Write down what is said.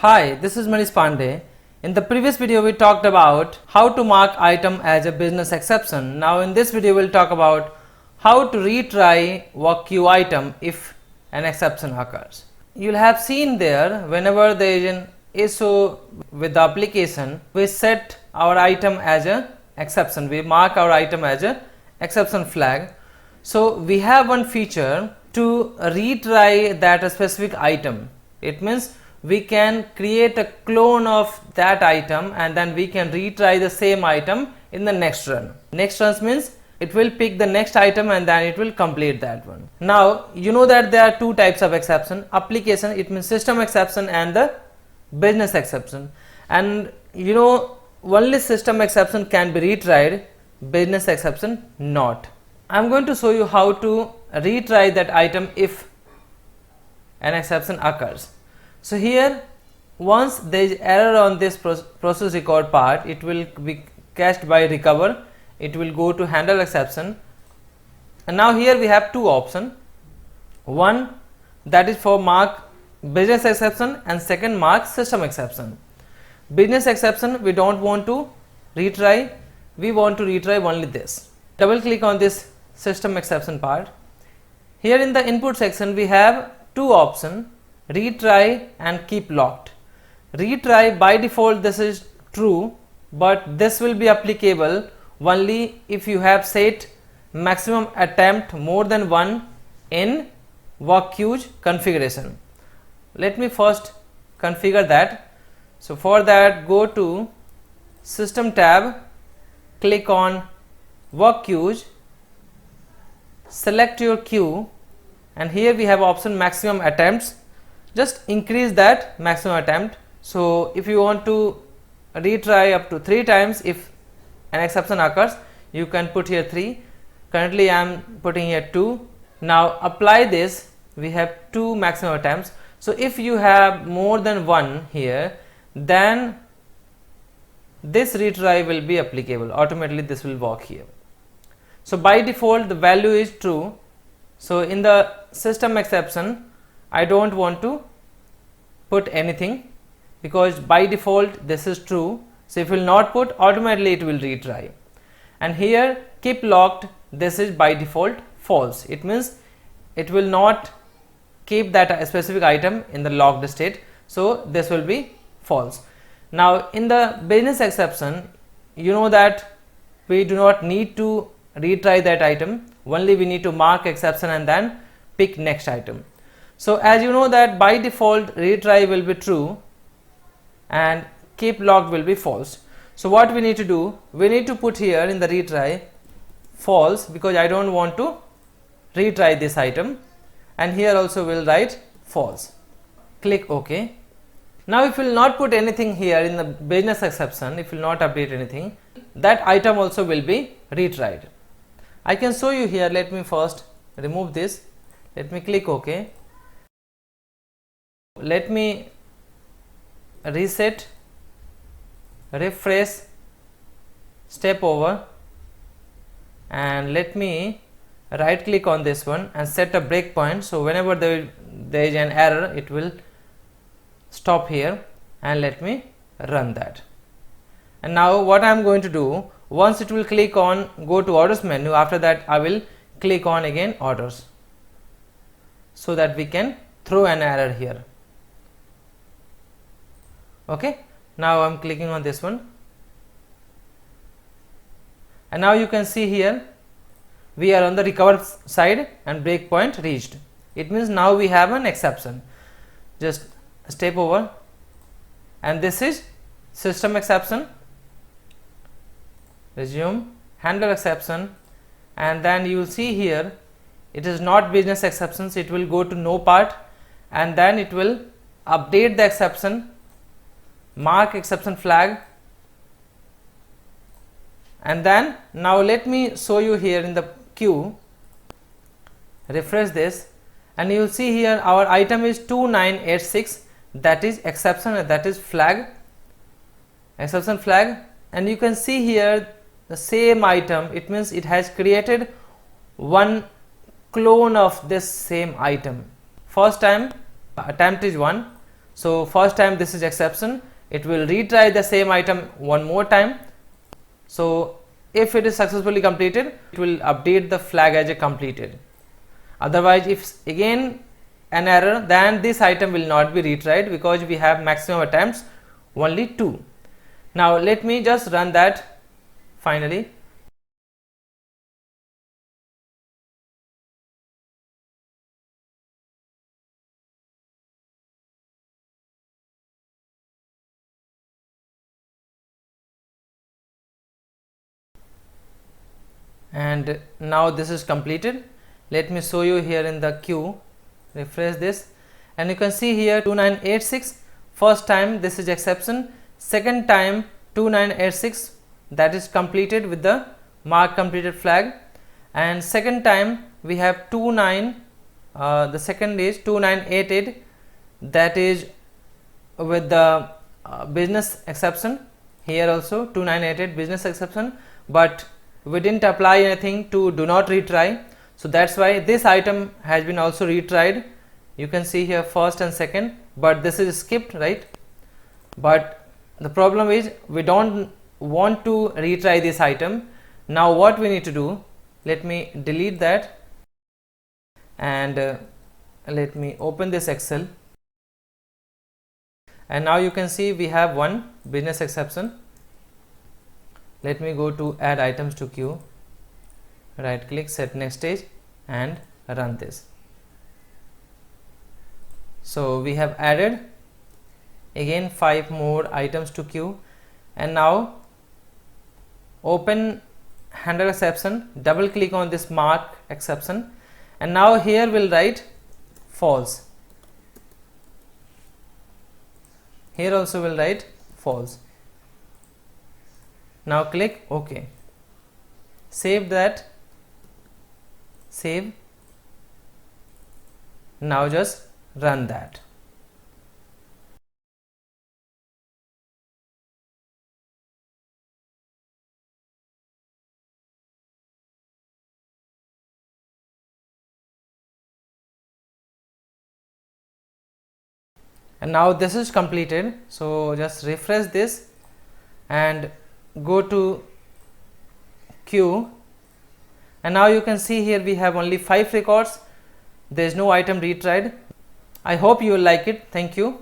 Hi, this is Manish Pandey. In the previous video we talked about how to mark item as a business exception. Now in this video we'll talk about how to retry work queue item if an exception occurs. You'll have seen there whenever there is an issue with the application, we set our item as a exception. We mark our item as a exception flag. So we have one feature to retry that specific item. It means we can create a clone of that item and then we can retry the same item in the next run. Next run means it will pick the next item and then it will complete that one. Now you know that there are two types of exception: application, it means system exception, and the business exception. And you know only system exception can be retried, business exception not. I am going to show you how to retry that item if an exception occurs. So here once there is error on this process record part, it will be cached by recover, it will go to handle exception, and now here we have two options. One that is for mark business exception and second mark system exception. Business exception we don't want to retry, we want to retry only this. Double click on this system exception part. Here in the input section we have two options, retry and keep locked. Retry by default this is true, but this will be applicable only if you have set maximum attempt more than one in work queues configuration. Let me first configure that. So for that, go to system tab, click on work queues, select your queue, and here we have option maximum attempts. Just increase that maximum attempt. So if you want to retry up to 3 times if an exception occurs, you can put here 3. Currently I am putting here 2. Now apply this, we have 2 maximum attempts. So if you have more than 1 here, then this retry will be applicable, automatically this will work here. So by default the value is true. So in the system exception I don't want to put anything because by default this is true. So if you will not put, automatically it will retry. And here keep locked, this is by default false. It means it will not keep that specific item in the locked state. So this will be false. Now in the business exception, you know that we do not need to retry that item, only we need to mark exception and then pick next item. So as you know that by default retry will be true and keep locked will be false. So what we need to do, we need to put here in the retry false because I don't want to retry this item, and here also we'll write false. Click OK. Now if you will not put anything here in the business exception, if you will not update anything, that item also will be retried. I can show you here. Let me first remove this. Let me click OK. Let me reset, refresh, step over, and let me right click on this one and set a breakpoint. So whenever there is an error, it will stop here, and let me run that. And now what I am going to do, once it will click on go to orders menu, after that I will click on again orders so that we can throw an error here. Okay, now I am clicking on this one, and now you can see here we are on the recover side and breakpoint reached. It means now we have an exception. Just step over, and this is system exception, resume, handle exception, and then you will see here it is not business exceptions, it will go to no part and then it will update the exception, mark exception flag, and then now let me show you here in the queue, refresh this, and you will see here our item is 2986, that is exception, that is flag, exception flag, and you can see here the same item. It means it has created one clone of this same item. First time attempt is 1, So first time this is exception, it will retry the same item one more time. So if it is successfully completed, it will update the flag as a completed. Otherwise, if again an error, then this item will not be retried, because we have maximum attempts only 2. Now let me just run that finally. And now this is completed. Let me show you here in the queue. Refresh this and you can see here 2986. First time this is exception, second time 2986, that is completed with the mark completed flag, and second time we have 29, the second is 2988, that is with the business exception. Here also 2988 business exception, but we didn't apply anything to do not retry, so that's why this item has been also retried. You can see here first and second, but this is skipped, right? But the problem is we don't want to retry this item. Now what we need to do, let me delete that and let me open this Excel, and now you can see we have one business exception. Let me go to add items to queue, right click, set next stage and run this. So we have added again 5 more items to queue, and now open handle exception, double click on this mark exception, and now here we'll write false. Here also we'll write false. Now click OK. Save that. Save. Now just run that. And now this is completed, so just refresh this and go to queue, and now you can see here we have only 5 records. There is no item retried. I hope you will like it. Thank you.